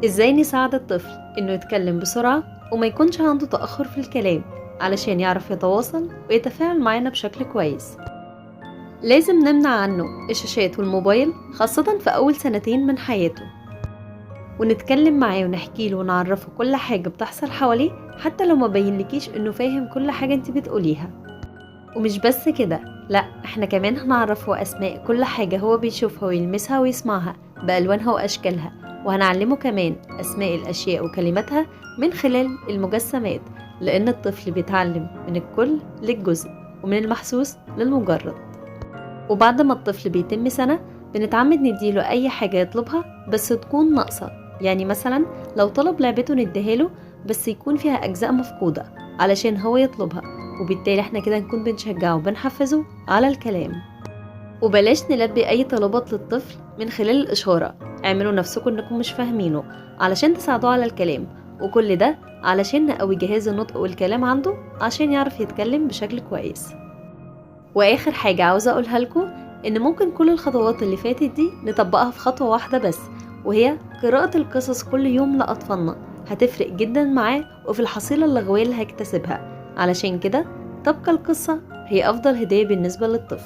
ازاي نساعد الطفل انه يتكلم بسرعة وما يكونش عنده تأخر في الكلام علشان يعرف يتواصل ويتفاعل معانا بشكل كويس؟ لازم نمنع عنه الشاشات والموبايل خاصة في أول سنتين من حياته، ونتكلم معاه ونحكي له ونعرفه كل حاجة بتحصل حواليه حتى لو ما بينلكيش انه فاهم كل حاجة انت بتقوليها. ومش بس كده، لا احنا كمان هنعرفه اسماء كل حاجة هو بيشوفها ويلمسها ويسمعها بألوانها وأشكالها، وهنعلمه كمان أسماء الأشياء وكلماتها من خلال المجسمات، لأن الطفل بيتعلم من الكل للجزء ومن المحسوس للمجرد. وبعد ما الطفل بيتم سنة بنتعمد نديله أي حاجة يطلبها بس تكون ناقصة، يعني مثلا لو طلب لعبته نديهاله بس يكون فيها أجزاء مفقودة علشان هو يطلبها، وبالتالي احنا كده نكون بنشجعه وبنحفزه على الكلام. وبلاش نلبي أي طلبات للطفل من خلال الإشارة، اعملوا نفسكم انكم مش فاهمينه علشان تساعدوه على الكلام، وكل ده علشان نقوي جهاز النطق والكلام عنده عشان يعرف يتكلم بشكل كويس. واخر حاجة عاوزة اقولها لكم ان ممكن كل الخطوات اللي فاتت دي نطبقها في خطوة واحدة بس، وهي قراءة القصص كل يوم لأطفالنا. هتفرق جدا معاه وفي الحصيلة اللغوية اللي هيكتسبها. علشان كده تبقى القصة هي افضل هدية بالنسبة للطفل.